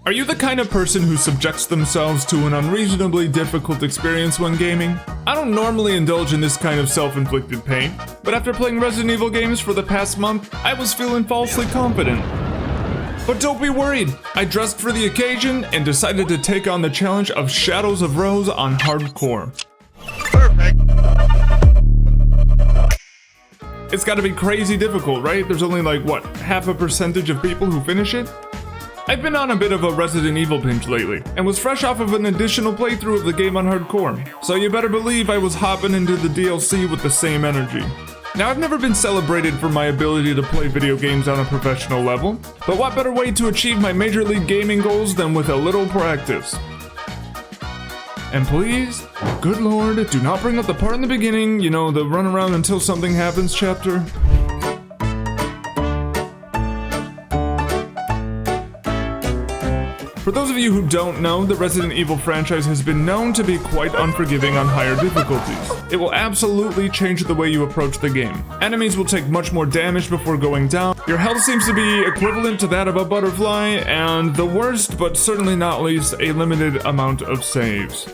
Are you the kind of person who subjects themselves to an unreasonably difficult experience when gaming? I don't normally indulge in this kind of self-inflicted pain, but after playing Resident Evil games for the past month, I was feeling falsely confident. But don't be worried, I dressed for the occasion and decided to take on the challenge of Shadows of Rose on hardcore. Perfect. It's gotta be crazy difficult, right? There's only like, what, 0.5% of people who finish it? I've been on a bit of a Resident Evil binge lately, and was fresh off of an additional playthrough of the game on hardcore, so you better believe I was hopping into the DLC with the same energy. Now, I've never been celebrated for my ability to play video games on a professional level, but what better way to achieve my Major League Gaming goals than with a little practice? And please, good lord, do not bring up the part in the beginning, you know, the run around until something happens chapter. For those of you who don't know, the Resident Evil franchise has been known to be quite unforgiving on higher difficulties. It will absolutely change the way you approach the game. Enemies will take much more damage before going down, your health seems to be equivalent to that of a butterfly, and the worst, but certainly not least, a limited amount of saves.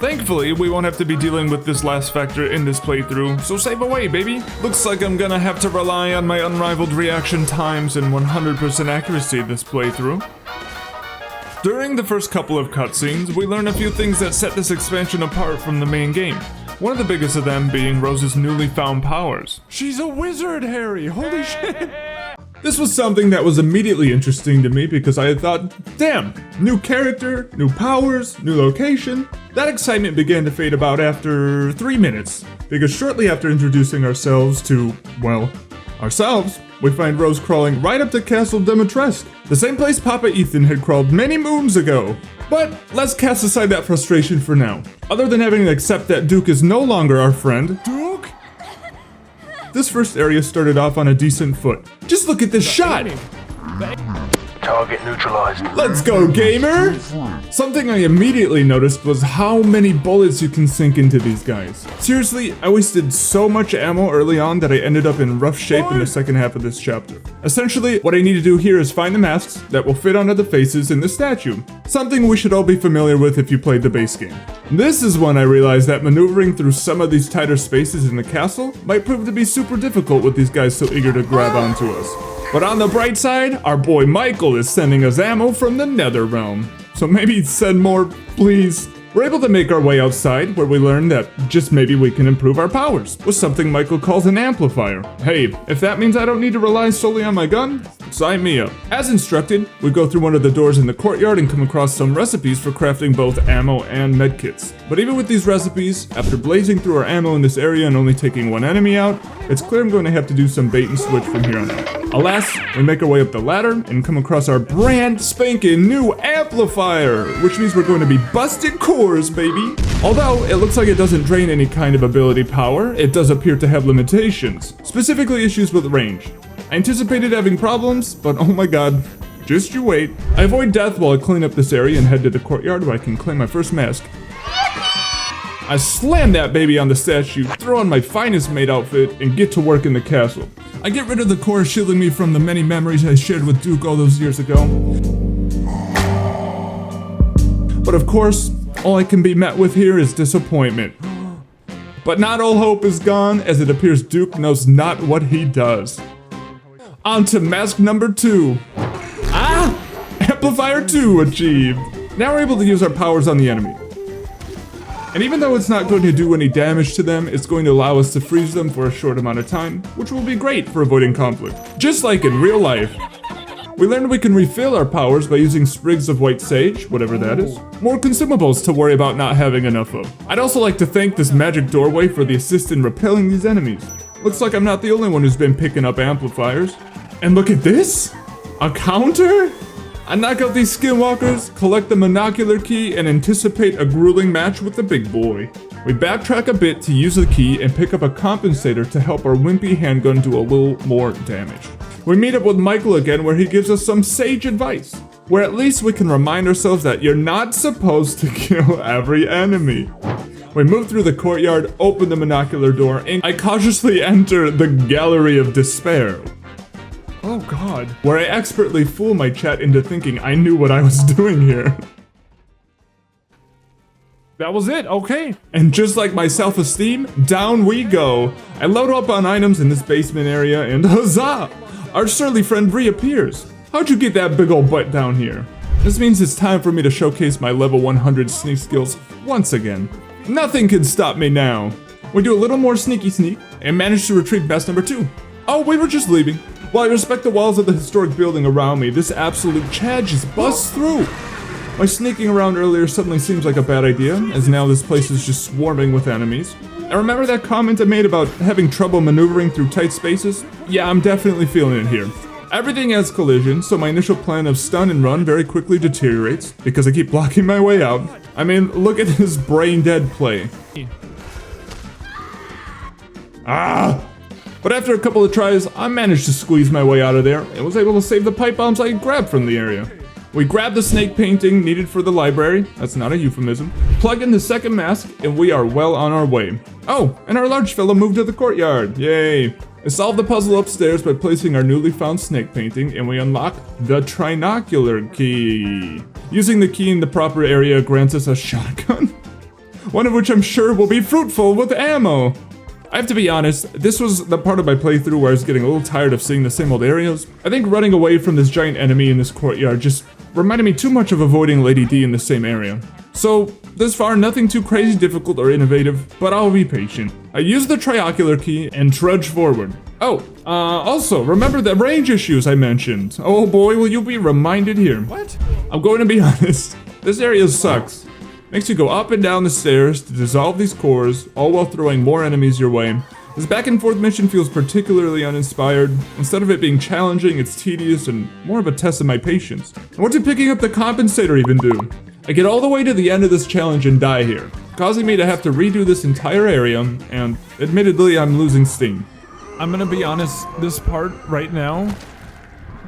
Thankfully, we won't have to be dealing with this last factor in this playthrough, so save away, baby! Looks like I'm gonna have to rely on my unrivaled reaction times and 100% accuracy this playthrough. During the first couple of cutscenes, we learn a few things that set this expansion apart from the main game. One of the biggest of them being Rose's newly found powers. She's a wizard, Harry! Holy shit! This was something that was immediately interesting to me because I had thought, damn, new character, new powers, new location. That excitement began to fade about after 3 minutes, because shortly after introducing ourselves to, well, ourselves, we find Rose crawling right up to Castle Dimitrescu, the same place Papa Ethan had crawled many moons ago. But let's cast aside that frustration for now. Other than having to accept that Duke is no longer our friend, Duke? This first area started off on a decent foot. Just look at this shot! Target neutralized. Let's go, gamer! Something I immediately noticed was how many bullets you can sink into these guys. Seriously, I wasted so much ammo early on that I ended up in rough shape in the second half of this chapter. Essentially, what I need to do here is find the masks that will fit onto the faces in the statue. Something we should all be familiar with if you played the base game. This is when I realized that maneuvering through some of these tighter spaces in the castle might prove to be super difficult with these guys so eager to grab onto us. But on the bright side, our boy Michael is sending us ammo from the Nether Realm. So maybe send more, please. We're able to make our way outside, where we learn that just maybe we can improve our powers with something Michael calls an amplifier. Hey, if that means I don't need to rely solely on my gun, sign me up. As instructed, we go through one of the doors in the courtyard and come across some recipes for crafting both ammo and medkits. But even with these recipes, after blazing through our ammo in this area and only taking one enemy out, it's clear I'm going to have to do some bait and switch from here on out. Alas, we make our way up the ladder and come across our brand spanking new amplifier, which means we're going to be busted cores, baby. Although it looks like it doesn't drain any kind of ability power, it does appear to have limitations, specifically issues with range. I anticipated having problems, but oh my god, just you wait. I avoid death while I clean up this area and head to the courtyard where I can claim my first mask. I slam that baby on the statue, throw on my finest maid outfit, and get to work in the castle. I get rid of the core shielding me from the many memories I shared with Duke all those years ago. But of course, all I can be met with here is disappointment. But not all hope is gone, as it appears Duke knows not what he does. On to mask number 2. Amplifier 2 achieved. Now we're able to use our powers on the enemy. And even though it's not going to do any damage to them, it's going to allow us to freeze them for a short amount of time, which will be great for avoiding conflict. Just like in real life. We learned we can refill our powers by using sprigs of white sage, whatever that is. More consumables to worry about not having enough of. I'd also like to thank this magic doorway for the assist in repelling these enemies. Looks like I'm not the only one who's been picking up amplifiers. And look at this! A counter? I knock out these skinwalkers, collect the monocular key, and anticipate a grueling match with the big boy. We backtrack a bit to use the key and pick up a compensator to help our wimpy handgun do a little more damage. We meet up with Michael again where he gives us some sage advice, where at least we can remind ourselves that you're not supposed to kill every enemy. We move through the courtyard, open the monocular door, and I cautiously enter the Gallery of Despair. Oh god. Where I expertly fool my chat into thinking I knew what I was doing here. That was it, okay. And just like my self-esteem, down we go. I load up on items in this basement area and huzzah! Our surly friend reappears. How'd you get that big old butt down here? This means it's time for me to showcase my level 100 sneak skills once again. Nothing can stop me now. We do a little more sneaky sneak and manage to retrieve best number 2. Oh, we were just leaving. While I respect the walls of the historic building around me, this absolute Chad just busts through. My sneaking around earlier suddenly seems like a bad idea, as now this place is just swarming with enemies. I remember that comment I made about having trouble maneuvering through tight spaces? Yeah, I'm definitely feeling it here. Everything has collision, so my initial plan of stun and run very quickly deteriorates, because I keep blocking my way out. I mean, look at this brain-dead play. Ah! But after a couple of tries, I managed to squeeze my way out of there, and was able to save the pipe bombs I grabbed from the area. We grab the snake painting needed for the library, that's not a euphemism, plug in the second mask, and we are well on our way. Oh, and our large fellow moved to the courtyard, yay! I solved the puzzle upstairs by placing our newly found snake painting, and we unlock the trinocular key. Using the key in the proper area grants us a shotgun, one of which I'm sure will be fruitful with ammo. I have to be honest, this was the part of my playthrough where I was getting a little tired of seeing the same old areas. I think running away from this giant enemy in this courtyard just reminded me too much of avoiding Lady D in the same area. So, this far nothing too crazy difficult or innovative, but I'll be patient. I use the triocular key and trudge forward. Oh, also, remember the range issues I mentioned. Oh boy, will you be reminded here. What? I'm going to be honest, this area sucks. Makes you go up and down the stairs to dissolve these cores, all while throwing more enemies your way. This back and forth mission feels particularly uninspired. Instead of it being challenging, it's tedious and more of a test of my patience. And what did picking up the compensator even do? I get all the way to the end of this challenge and die here, causing me to have to redo this entire area, and admittedly I'm losing steam. I'm gonna be honest, this part right now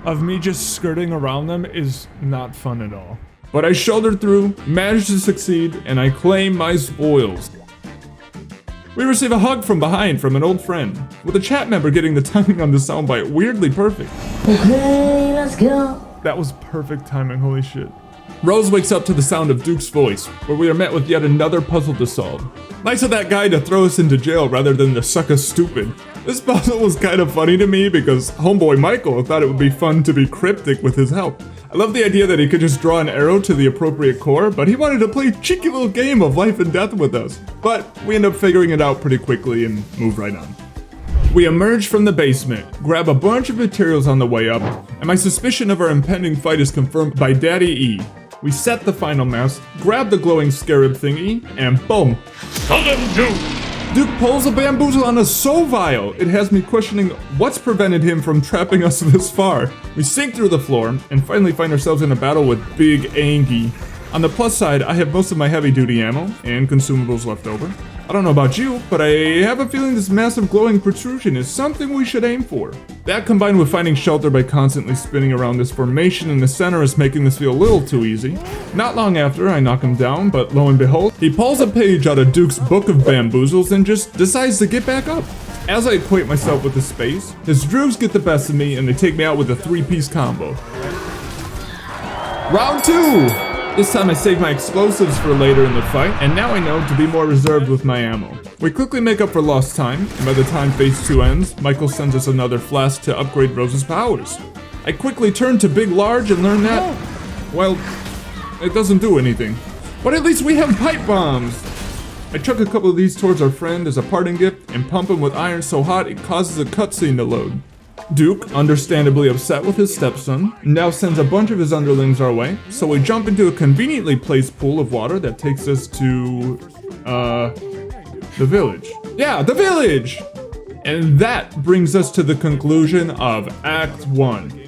of me just skirting around them is not fun at all. But I shouldered through, managed to succeed, and I claim my spoils. We receive a hug from behind from an old friend, with a chat member getting the timing on the soundbite weirdly perfect. Okay, let's go. That was perfect timing, holy shit. Rose wakes up to the sound of Duke's voice, where we are met with yet another puzzle to solve. Nice of that guy to throw us into jail rather than to suck us stupid. This puzzle was kind of funny to me because homeboy Michael thought it would be fun to be cryptic with his help. I love the idea that he could just draw an arrow to the appropriate core, but he wanted to play a cheeky little game of life and death with us. But we end up figuring it out pretty quickly and move right on. We emerge from the basement, grab a bunch of materials on the way up, and my suspicion of our impending fight is confirmed by Daddy E. We set the final mask, grab the glowing scarab thingy, and boom. Southern Duke! Duke pulls a bamboozle on us so vile, it has me questioning what's prevented him from trapping us this far. We sink through the floor, and finally find ourselves in a battle with Big Angie. On the plus side, I have most of my heavy duty ammo, and consumables left over. I don't know about you, but I have a feeling this massive glowing protrusion is something we should aim for. That combined with finding shelter by constantly spinning around this formation in the center is making this feel a little too easy. Not long after, I knock him down, but lo and behold, he pulls a page out of Duke's book of bamboozles and just decides to get back up. As I equate myself with the space, his droogs get the best of me and they take me out with a 3-piece combo. Round 2! This time I save my explosives for later in the fight, and now I know to be more reserved with my ammo. We quickly make up for lost time, and by the time phase 2 ends, Michael sends us another flask to upgrade Rose's powers. I quickly turn to Big Large and learn that, well, it doesn't do anything. But at least we have pipe bombs! I chuck a couple of these towards our friend as a parting gift, and pump him with iron so hot it causes a cutscene to load. Duke, understandably upset with his stepson, now sends a bunch of his underlings our way, so we jump into a conveniently placed pool of water that takes us to, the village. Yeah, the village! And that brings us to the conclusion of Act 1.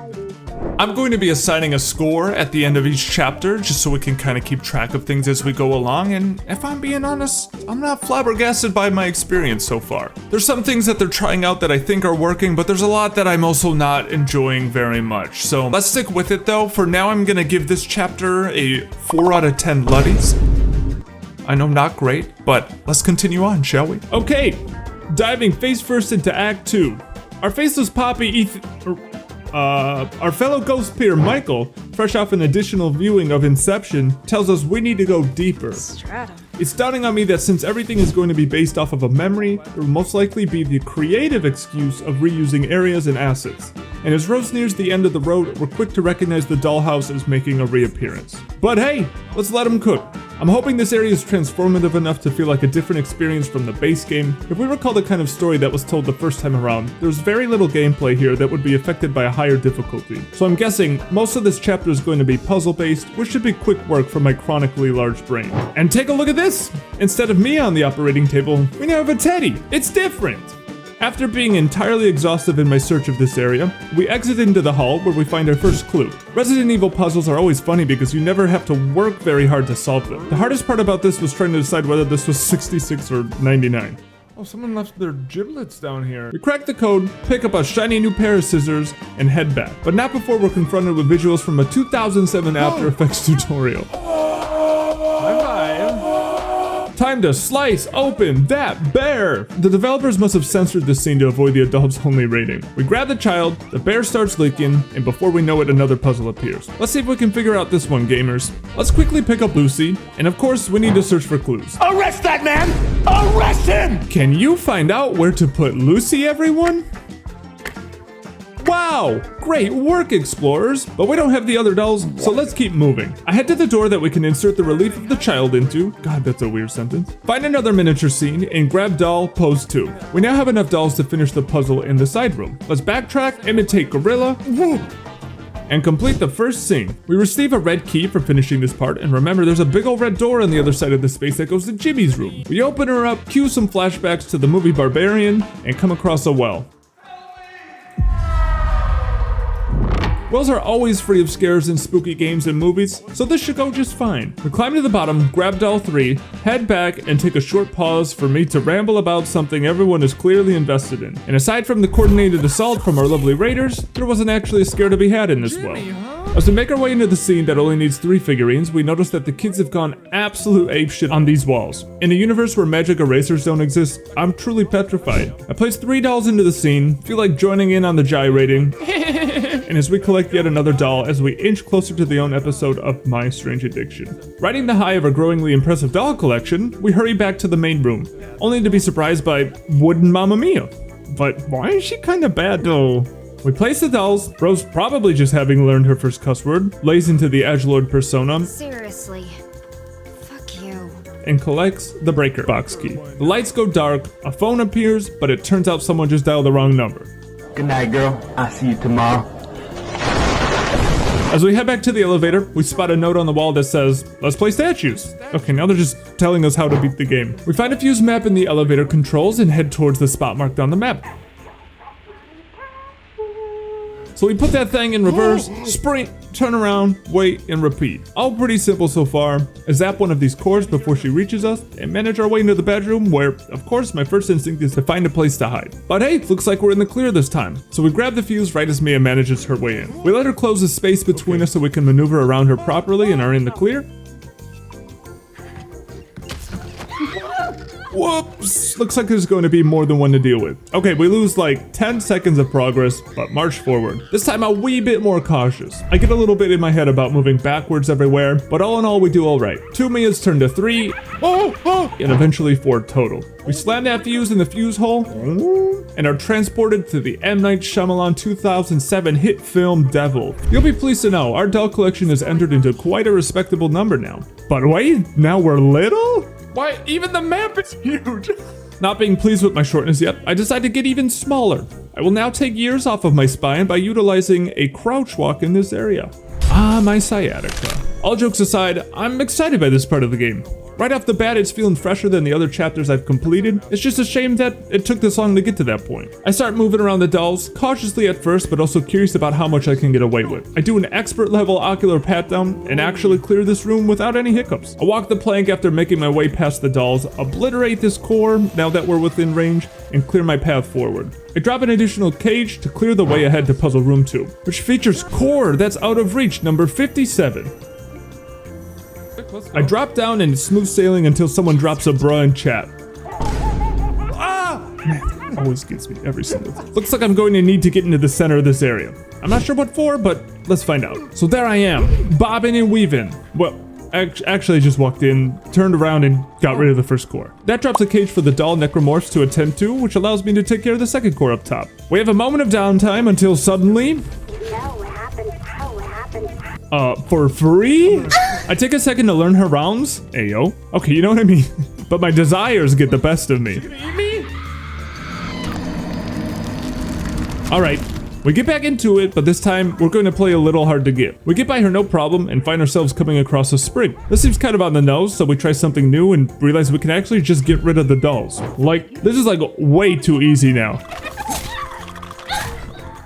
I'm going to be assigning a score at the end of each chapter, just so we can kind of keep track of things as we go along, and if I'm being honest, I'm not flabbergasted by my experience so far. There's some things that they're trying out that I think are working, but there's a lot that I'm also not enjoying very much. So let's stick with it though. For now, I'm gonna give this chapter a 4 out of 10 Luddies. I know, not great, but let's continue on, shall we? Okay, diving face first into Act 2. Our faceless Poppy Our fellow ghost peer Michael, fresh off an additional viewing of Inception, tells us we need to go deeper. Stratum. It's dawning on me that since everything is going to be based off of a memory, there will most likely be the creative excuse of reusing areas and assets. And as Rose nears the end of the road, we're quick to recognize the dollhouse is making a reappearance. But hey, let's let him cook. I'm hoping this area is transformative enough to feel like a different experience from the base game. If we recall the kind of story that was told the first time around, there's very little gameplay here that would be affected by a higher difficulty. So I'm guessing most of this chapter is going to be puzzle based, which should be quick work for my chronically large brain. And take a look at this! Instead of me on the operating table, we now have a Teddy! It's different! After being entirely exhaustive in my search of this area, we exit into the hall where we find our first clue. Resident Evil puzzles are always funny because you never have to work very hard to solve them. The hardest part about this was trying to decide whether this was 66 or 99. Oh, someone left their giblets down here. We crack the code, pick up a shiny new pair of scissors, and head back. But not before we're confronted with visuals from a 2007 After Effects tutorial. Time to slice open that bear! The developers must have censored this scene to avoid the adults only rating. We grab the child, the bear starts leaking, and before we know it, another puzzle appears. Let's see if we can figure out this one, gamers. Let's quickly pick up Lucy, and of course, we need to search for clues. Arrest that man! Arrest him! Can you find out where to put Lucy, everyone? Wow! Great work, explorers! But we don't have the other dolls, so let's keep moving. I head to the door that we can insert the relief of the child into. God, that's a weird sentence. Find another miniature scene and grab doll pose 2. We now have enough dolls to finish the puzzle in the side room. Let's backtrack, imitate gorilla, and complete the first scene. We receive a red key for finishing this part, and remember there's a big old red door on the other side of the space that goes to Jimmy's room. We open her up, cue some flashbacks to the movie Barbarian, and come across a well. Wells are always free of scares in spooky games and movies, so this should go just fine. We climb to the bottom, grab doll 3, head back, and take a short pause for me to ramble about something everyone is clearly invested in. And aside from the coordinated assault from our lovely raiders, there wasn't actually a scare to be had in this well. As we make our way into the scene that only needs 3 figurines, we notice that the kids have gone absolute apeshit on these walls. In a universe where magic erasers don't exist, I'm truly petrified. I place 3 dolls into the scene, feel like joining in on the gyrating, and as we collect yet another doll as we inch closer to the own episode of My Strange Addiction. Riding the high of our growingly impressive doll collection, we hurry back to the main room, only to be surprised by wooden Mamma Mia. But why is she kinda bad though? We place the dolls, Rose probably just having learned her first cuss word, lays into the edgelord persona, Seriously. Fuck you. and collects the breaker box key. The lights go dark, a phone appears, but it turns out someone just dialed the wrong number. Good night, girl. I'll see you tomorrow. As we head back to the elevator, we spot a note on the wall that says, let's play statues. Okay, now they're just telling us how to beat the game. We find a fuse map in the elevator controls and head towards the spot marked on the map. So we put that thing in reverse, sprint, turn around, wait, and repeat. All pretty simple so far. I zap one of these cores before she reaches us and manage our way into the bedroom where, of course, my first instinct is to find a place to hide. But hey, looks like we're in the clear this time. So we grab the fuse right as Mia manages her way in. We let her close the space between us so we can maneuver around her properly and are in the clear. Whoops! Looks like there's going to be more than one to deal with. Okay, we lose like 10 seconds of progress, but march forward. This time a wee bit more cautious. I get a little bit in my head about moving backwards everywhere, but all in all we do alright. 2 Mias turn to 3, and eventually 4 total. We slam that fuse in the fuse hole, and are transported to the M. Night Shyamalan 2007 hit film Devil. You'll be pleased to know, our doll collection has entered into quite a respectable number now. But wait, now we're little? Why, even the map is huge! Not being pleased with my shortness yet, I decide to get even smaller. I will now take years off of my spine by utilizing a crouch walk in this area. Ah, my sciatica. All jokes aside, I'm excited by this part of the game. Right off the bat, it's feeling fresher than the other chapters I've completed. It's just a shame that it took this long to get to that point. I start moving around the dolls, cautiously at first, but also curious about how much I can get away with. I do an expert level ocular pat down and actually clear this room without any hiccups. I walk the plank after making my way past the dolls, obliterate this core now that we're within range, and clear my path forward. I drop an additional cage to clear the way ahead to puzzle room 2, which features core that's out of reach, number 57. I drop down and it's smooth sailing until someone drops a bruh in chat. Ah! always gets me every single time. Looks like I'm going to need to get into the center of this area. I'm not sure what for, but let's find out. So there I am, bobbing and weaving. Well, actually I just walked in, turned around, and got rid of the first core. That drops a cage for the doll necromorphs to attend to, which allows me to take care of the second core up top. We have a moment of downtime until suddenly... for free? I take a second to learn her rounds. Ayo. Okay, you know what I mean. But my desires get the best of me. Alright, we get back into it, but this time we're going to play a little hard to get. We get by her no problem and find ourselves coming across a spring. This seems kind of on the nose, so we try something new and realize we can actually just get rid of the dolls. Like, this is like way too easy now.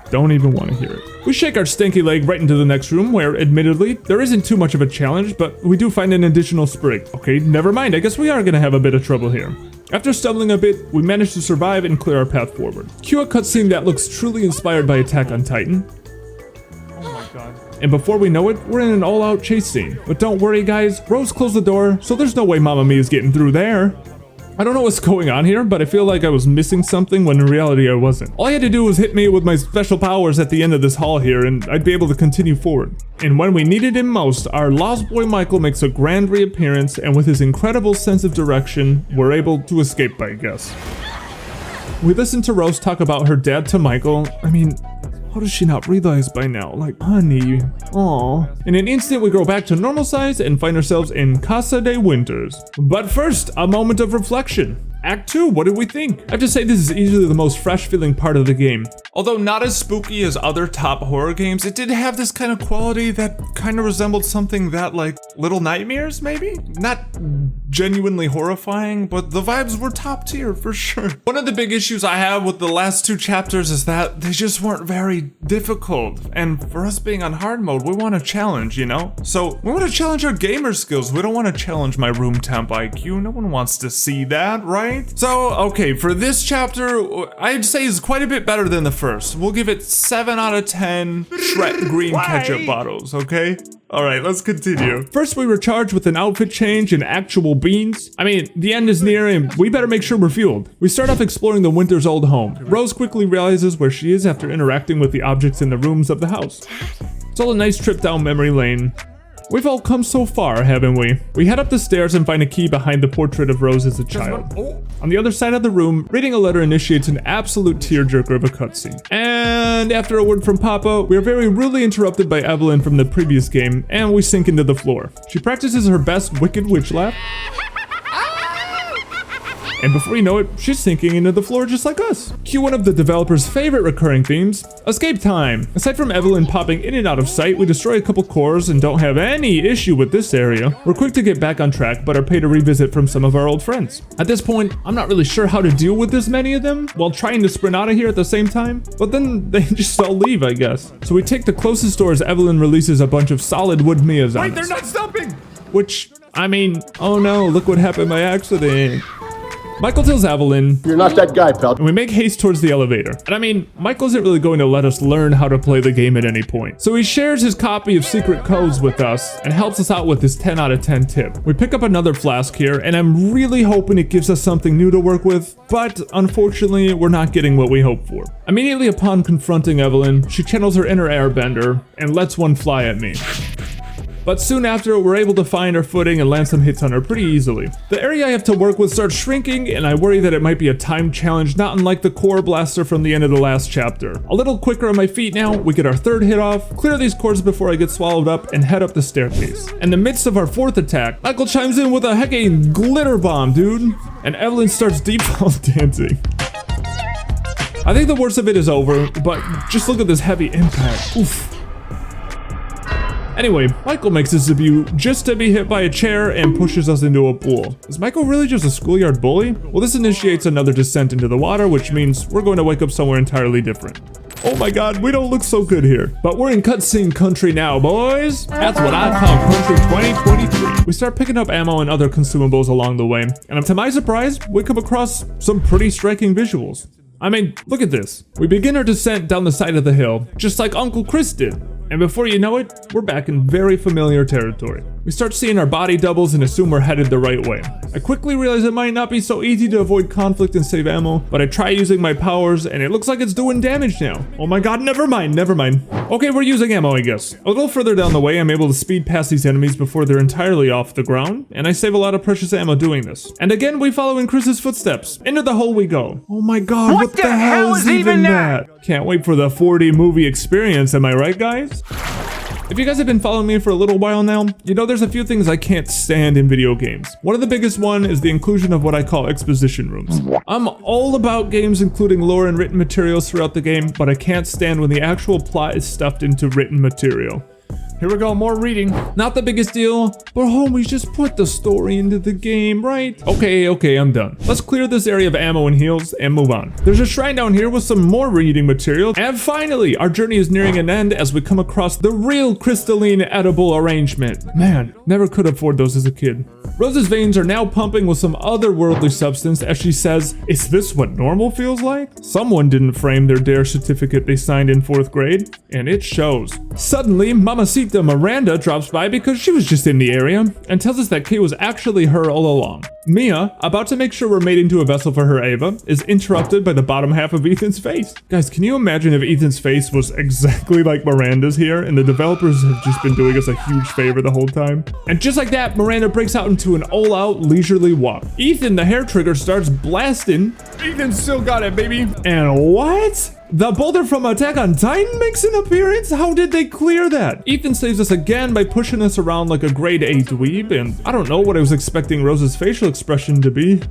Don't even want to hear it. We shake our stinky leg right into the next room where, admittedly, there isn't too much of a challenge, but we do find an additional sprig. Okay, never mind, I guess we are gonna have a bit of trouble here. After stumbling a bit, we manage to survive and clear our path forward. Cue a cutscene that looks truly inspired by Attack on Titan. Oh my god. And before we know it, we're in an all-out chase scene. But don't worry guys, Rose closed the door, so there's no way Mamma Mia's getting through there. I don't know what's going on here, but I feel like I was missing something when in reality I wasn't. All I had to do was hit me with my special powers at the end of this hall here, and I'd be able to continue forward. And when we needed him most, our lost boy Michael makes a grand reappearance, and with his incredible sense of direction, we're able to escape, I guess. We listen to Rose talk about her dad to Michael. I mean, how does she not realize by now? Like, honey, aw. In an instant, we grow back to normal size and find ourselves in Casa de Winters. But first, a moment of reflection. Act 2, what did we think? I have to say this is easily the most fresh feeling part of the game. Although not as spooky as other top horror games, it did have this kind of quality that kind of resembled something that like Little Nightmares maybe? Not genuinely horrifying, but the vibes were top tier for sure. One of the big issues I have with the last 2 chapters is that they just weren't very difficult. And for us being on hard mode, we want a challenge, you know? So we want to challenge our gamer skills. We don't want to challenge my room temp IQ. No one wants to see that, right? So, okay, for this chapter, I'd say is quite a bit better than the first. We'll give it 7 out of 10 Shrek green ketchup bottles, okay? Alright, let's continue. First, we were charged with an outfit change and actual beans. I mean, the end is near and we better make sure we're fueled. We start off exploring the Winter's old home. Rose quickly realizes where she is after interacting with the objects in the rooms of the house. It's all a nice trip down memory lane. We've all come so far, haven't we? We head up the stairs and find a key behind the portrait of Rose as a child. On the other side of the room, reading a letter initiates an absolute tearjerker of a cutscene. And after a word from Papa, we are very rudely interrupted by Evelyn from the previous game, and we sink into the floor. She practices her best Wicked Witch laugh. And before you know it, she's sinking into the floor just like us. Cue one of the developer's favorite recurring themes, escape time. Aside from Evelyn popping in and out of sight, we destroy a couple cores and don't have any issue with this area. We're quick to get back on track, but are paid a revisit from some of our old friends. At this point, I'm not really sure how to deal with this many of them while trying to sprint out of here at the same time, but then they just all leave, I guess. So we take the closest door as Evelyn releases a bunch of solid wood Mias on us. Wait, they're not stopping! Which, I mean, oh no, look what happened by accident. Michael tells Evelyn, "You're not that guy, pal." And we make haste towards the elevator. And I mean, Michael isn't really going to let us learn how to play the game at any point. So he shares his copy of Secret Codes with us and helps us out with his 10 out of 10 tip. We pick up another flask here, and I'm really hoping it gives us something new to work with, but unfortunately, we're not getting what we hoped for. Immediately upon confronting Evelyn, she channels her inner airbender and lets one fly at me. But soon after, we're able to find our footing and land some hits on her pretty easily. The area I have to work with starts shrinking, and I worry that it might be a time challenge not unlike the core blaster from the end of the last chapter. A little quicker on my feet now, we get our third hit off, clear these cores before I get swallowed up, and head up the staircase. In the midst of our fourth attack, Michael chimes in with a hecking glitter bomb, dude, and Evelyn starts default dancing. I think the worst of it is over, but just look at this heavy impact. Oof. Anyway, Michael makes his debut just to be hit by a chair and pushes us into a pool. Is Michael really just a schoolyard bully? Well, this initiates another descent into the water, which means we're going to wake up somewhere entirely different. Oh my god, we don't look so good here. But we're in cutscene country now, boys. That's what I call country 2023. We start picking up ammo and other consumables along the way, and to my surprise, we come across some pretty striking visuals. I mean, look at this. We begin our descent down the side of the hill, just like Uncle Chris did. And before you know it, we're back in very familiar territory. We start seeing our body doubles and assume we're headed the right way. I quickly realize it might not be so easy to avoid conflict and save ammo, but I try using my powers and it looks like it's doing damage now. Oh my god, never mind. Okay, we're using ammo, I guess. A little further down the way, I'm able to speed past these enemies before they're entirely off the ground, and I save a lot of precious ammo doing this. And again, we follow in Chris's footsteps. Into the hole we go. Oh my god, what the hell is even that? Can't wait for the 4D movie experience, am I right, guys? If you guys have been following me for a little while now, you know there's a few things I can't stand in video games. One of the biggest one is the inclusion of what I call exposition rooms. I'm all about games including lore and written materials throughout the game, but I can't stand when the actual plot is stuffed into written material. Here we go, more reading. Not the biggest deal, but homies, just put the story into the game, right? Okay, I'm done. Let's clear this area of ammo and heals and move on. There's a shrine down here with some more reading material. And finally, our journey is nearing an end as we come across the real crystalline edible arrangement. Man, never could afford those as a kid. Rose's veins are now pumping with some otherworldly substance as she says, "Is this what normal feels like?" Someone didn't frame their DARE certificate they signed in 4th grade, and it shows. Suddenly, Mamacita Miranda drops by because she was just in the area and tells us that Kay was actually her all along. Mia, about to make sure we're made into a vessel for her Ava, is interrupted by the bottom half of Ethan's face. Guys, can you imagine if Ethan's face was exactly like Miranda's here and the developers have just been doing us a huge favor the whole time? And just like that, Miranda breaks out into an all-out leisurely walk. Ethan, the hair trigger, starts blasting. Ethan still got it, baby. And what? The boulder from Attack on Titan makes an appearance? How did they clear that? Ethan saves us again by pushing us around like a grade A dweeb, and I don't know what I was expecting Rose's facial expression to be,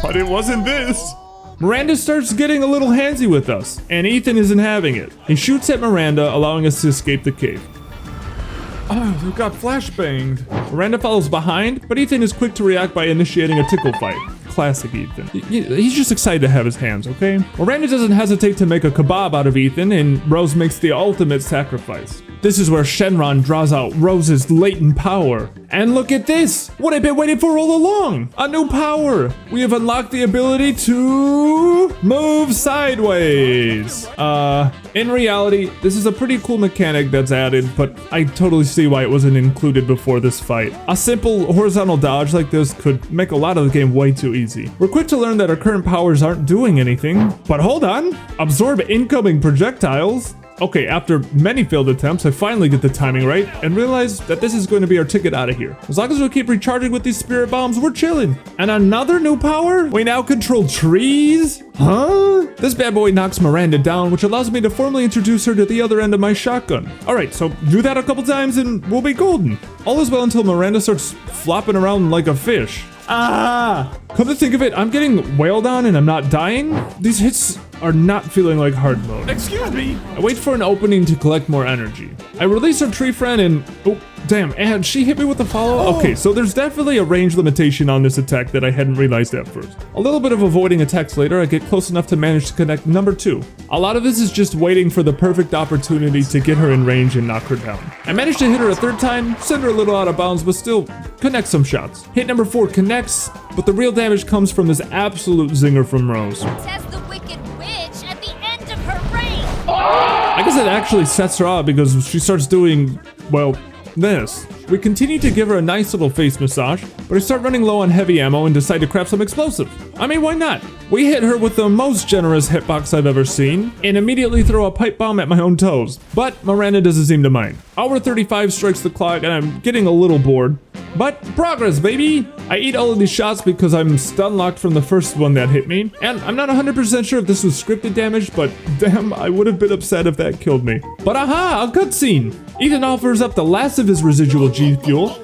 but it wasn't this. Miranda starts getting a little handsy with us, and Ethan isn't having it. He shoots at Miranda, allowing us to escape the cave. Oh, we got flashbanged. Miranda follows behind, but Ethan is quick to react by initiating a tickle fight. Classic Ethan. He's just excited to have his hands, okay? Miranda doesn't hesitate to make a kebab out of Ethan, and Rose makes the ultimate sacrifice. This is where Shenron draws out Rose's latent power. And look at this! What I've been waiting for all along! A new power! We have unlocked the ability to move sideways. In reality, this is a pretty cool mechanic that's added, but I totally see why it wasn't included before this fight. A simple horizontal dodge like this could make a lot of the game way too easy. We're quick to learn that our current powers aren't doing anything, but hold on! Absorb incoming projectiles? Okay, after many failed attempts, I finally get the timing right and realize that this is going to be our ticket out of here. As long as we keep recharging with these spirit bombs, we're chilling. And another new power? We now control trees? Huh? This bad boy knocks Miranda down, which allows me to formally introduce her to the other end of my shotgun. Alright, so do that a couple times and we'll be golden. All is well until Miranda starts flopping around like a fish. Ah! Come to think of it, I'm getting wailed on and I'm not dying? These hits are not feeling like hard mode. Excuse me? I wait for an opening to collect more energy. I release our tree friend and... oh, damn, and she hit me with a follow? Okay, so there's definitely a range limitation on this attack that I hadn't realized at first. A little bit of avoiding attacks later, I get close enough to manage to connect number 2. A lot of this is just waiting for the perfect opportunity to get her in range and knock her down. I managed to hit her a 3rd time, send her a little out of bounds, but still connect some shots. Hit number 4 connects, but the real damage comes from this absolute zinger from Rose. Says the wicked witch at the end of her reign. I guess it actually sets her off because she starts doing, well, this. We continue to give her a nice little face massage, but I start running low on heavy ammo and decide to craft some explosive. I mean, why not? We hit her with the most generous hitbox I've ever seen, and immediately throw a pipe bomb at my own toes. But Miranda doesn't seem to mind. Hour 35 strikes the clock, and I'm getting a little bored. But progress, baby! I eat all of these shots because I'm stun locked from the first one that hit me, and I'm not 100% sure if this was scripted damage, but damn, I would have been upset if that killed me. But aha, a cutscene! Ethan offers up the last of his residual G fuel.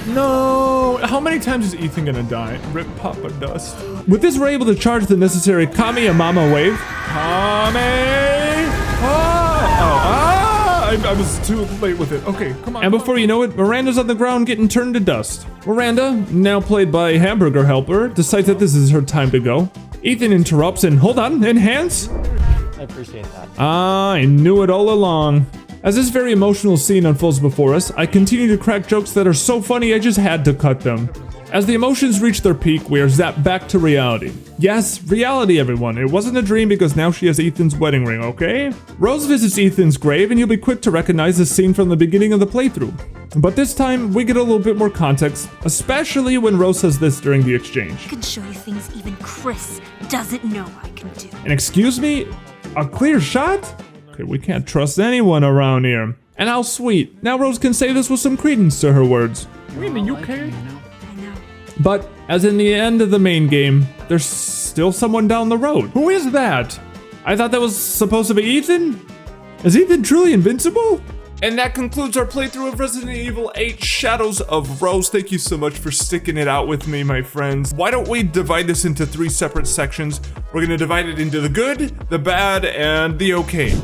No! How many times is Ethan gonna die? Rip Papa Dust. With this, we're able to charge the necessary Kami Amama wave. Kami! I was too late with it. Okay, come on. And before you know it, Miranda's on the ground getting turned to dust. Miranda, now played by Hamburger Helper, decides that this is her time to go. Ethan interrupts and, hold on, enhance? I appreciate that. I knew it all along. As this very emotional scene unfolds before us, I continue to crack jokes that are so funny I just had to cut them. As the emotions reach their peak, we are zapped back to reality. Yes, reality everyone, it wasn't a dream because now she has Ethan's wedding ring, okay? Rose visits Ethan's grave and you'll be quick to recognize the scene from the beginning of the playthrough. But this time, we get a little bit more context, especially when Rose says this during the exchange. I can show you things even Chris doesn't know I can do. And excuse me? A clear shot? Okay, we can't trust anyone around here. And how sweet. Now Rose can say this with some credence to her words. I know. But, as in the end of the main game, there's still someone down the road. Who is that? I thought that was supposed to be Ethan? Is Ethan truly invincible? And that concludes our playthrough of Resident Evil 8 Shadows of Rose. Thank you so much for sticking it out with me, my friends. Why don't we divide this into 3 separate sections? We're gonna divide it into the good, the bad, and the okay.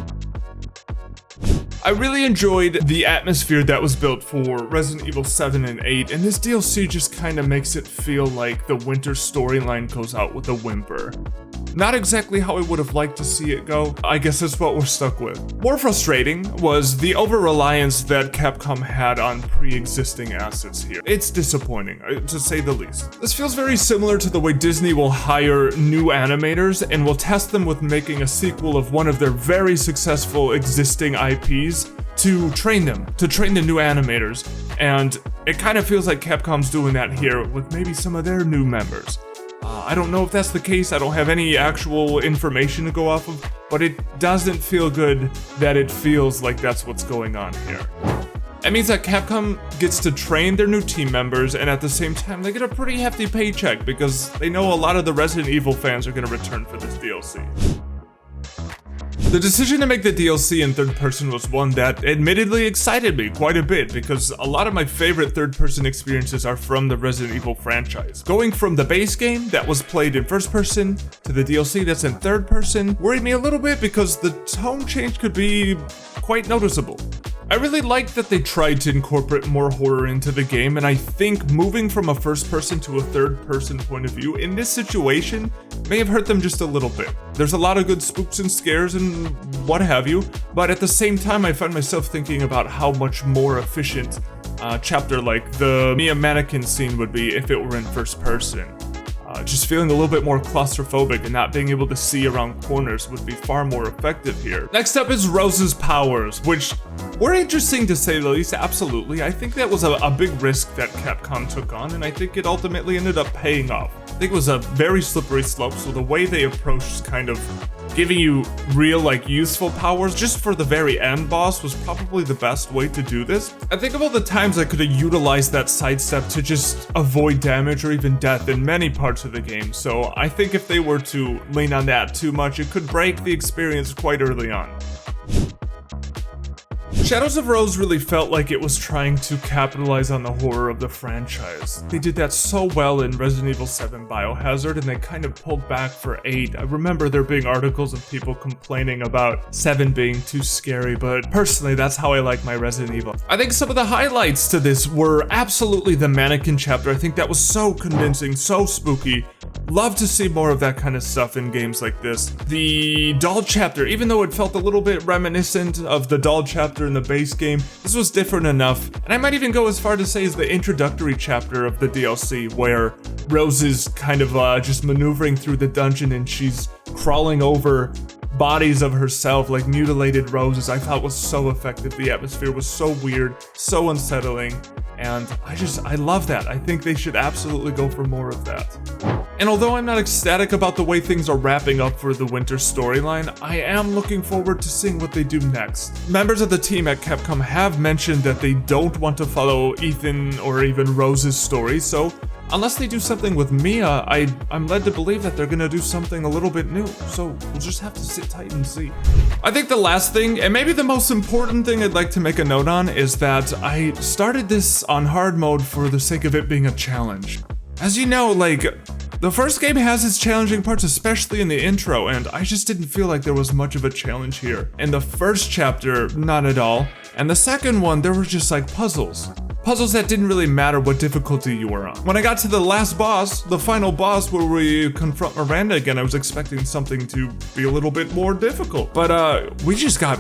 I really enjoyed the atmosphere that was built for Resident Evil 7 and 8, and this DLC just kind of makes it feel like the winter storyline goes out with a whimper. Not exactly how I would have liked to see it go. I guess that's what we're stuck with. More frustrating was the over-reliance that Capcom had on pre-existing assets here. It's disappointing, to say the least. This feels very similar to the way Disney will hire new animators and will test them with making a sequel of one of their very successful existing IPs to train them, to train the new animators. And it kind of feels like Capcom's doing that here with maybe some of their new members. I don't know if that's the case, I don't have any actual information to go off of, but it doesn't feel good that it feels like that's what's going on here. It means that Capcom gets to train their new team members, and at the same time they get a pretty hefty paycheck because they know a lot of the Resident Evil fans are going to return for this DLC. The decision to make the DLC in third person was one that admittedly excited me quite a bit because a lot of my favorite third person experiences are from the Resident Evil franchise. Going from the base game that was played in first person to the DLC that's in third person worried me a little bit because the tone change could be quite noticeable. I really liked that they tried to incorporate more horror into the game, and I think moving from a first person to a third person point of view in this situation may have hurt them just a little bit. There's a lot of good spooks and scares and what have you, but at the same time I find myself thinking about how much more efficient chapter like the Mia mannequin scene would be if it were in first person. Just feeling a little bit more claustrophobic and not being able to see around corners would be far more effective here. Next up is Rose's powers, which were interesting to say the least, absolutely. I think that was a big risk that Capcom took on, and I think it ultimately ended up paying off. I think it was a very slippery slope, so the way they approached kind of giving you real, useful powers just for the very end boss was probably the best way to do this. I think of all the times I could have utilized that sidestep to just avoid damage or even death in many parts of the game, so I think if they were to lean on that too much, it could break the experience quite early on. Shadows of Rose really felt like it was trying to capitalize on the horror of the franchise. They did that so well in Resident Evil 7 Biohazard, and they kind of pulled back for 8. I remember there being articles of people complaining about 7 being too scary, but personally that's how I like my Resident Evil. I think some of the highlights to this were absolutely the mannequin chapter. I think that was so convincing, so spooky. Love to see more of that kind of stuff in games like this. The doll chapter, even though it felt a little bit reminiscent of the doll chapter in the base game, this was different enough. And I might even go as far to say as the introductory chapter of the DLC, where Rose is kind of just maneuvering through the dungeon and she's crawling over bodies of herself, like mutilated roses. I thought was so effective. The atmosphere was so weird, so unsettling, and I love that. I think they should absolutely go for more of that. And although I'm not ecstatic about the way things are wrapping up for the winter storyline, I am looking forward to seeing what they do next. Members of the team at Capcom have mentioned that they don't want to follow Ethan or even Rose's story, so unless they do something with Mia, I'm led to believe that they're gonna do something a little bit new, so we'll just have to sit tight and see. I think the last thing, and maybe the most important thing I'd like to make a note on, is that I started this on hard mode for the sake of it being a challenge. As you know, the first game has its challenging parts, especially in the intro, and I just didn't feel like there was much of a challenge here. In the first chapter, not at all, and the second one, there were just puzzles. Puzzles that didn't really matter what difficulty you were on. When I got to the last boss, the final boss where we confront Miranda again, I was expecting something to be a little bit more difficult. But we just got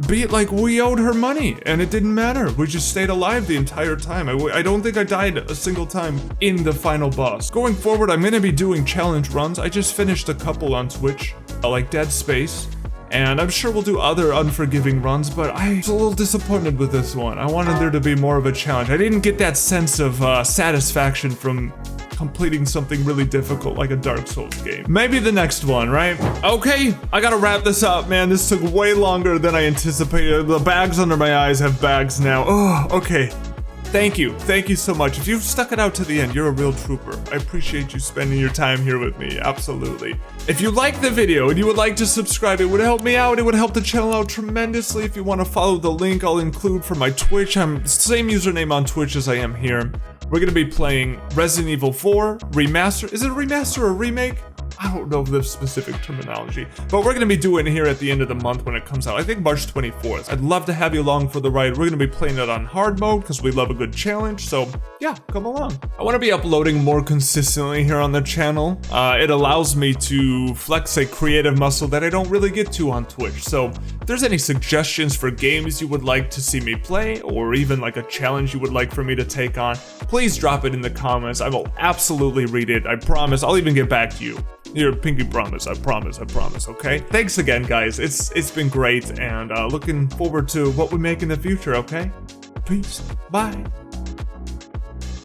Be like we owed her money and it didn't matter. We just stayed alive the entire time. I don't think I died a single time in the final boss. Going forward, I'm gonna be doing challenge runs. I just finished a couple on Twitch, like Dead Space. And I'm sure we'll do other unforgiving runs, but I was a little disappointed with this one. I wanted there to be more of a challenge. I didn't get that sense of satisfaction from completing something really difficult like a Dark Souls game. Maybe the next one, right? Okay, I gotta wrap this up, man. This took way longer than I anticipated. The bags under my eyes have bags now. Oh, okay. Thank you so much. If you've stuck it out to the end, you're a real trooper. I appreciate you spending your time here with me, absolutely. If you liked the video and you would like to subscribe, it would help me out, it would help the channel out tremendously. If you want to follow the link I'll include for my Twitch, I'm the same username on Twitch as I am here. We're gonna be playing Resident Evil 4 Remaster. Is it a remaster or a remake? I don't know the specific terminology, but we're gonna be doing it here at the end of the month when it comes out. I think March 24th. I'd love to have you along for the ride. We're gonna be playing it on hard mode because we love a good challenge, so yeah, come along. I wanna be uploading more consistently here on the channel. It allows me to flex a creative muscle that I don't really get to on Twitch, so if there's any suggestions for games you would like to see me play, or even like a challenge you would like for me to take on, please drop it in the comments. I will absolutely read it, I promise. I'll even get back to you. Your pinky promise, I promise, okay? Thanks again, guys. It's been great, and looking forward to what we make in the future, okay? Peace. Bye.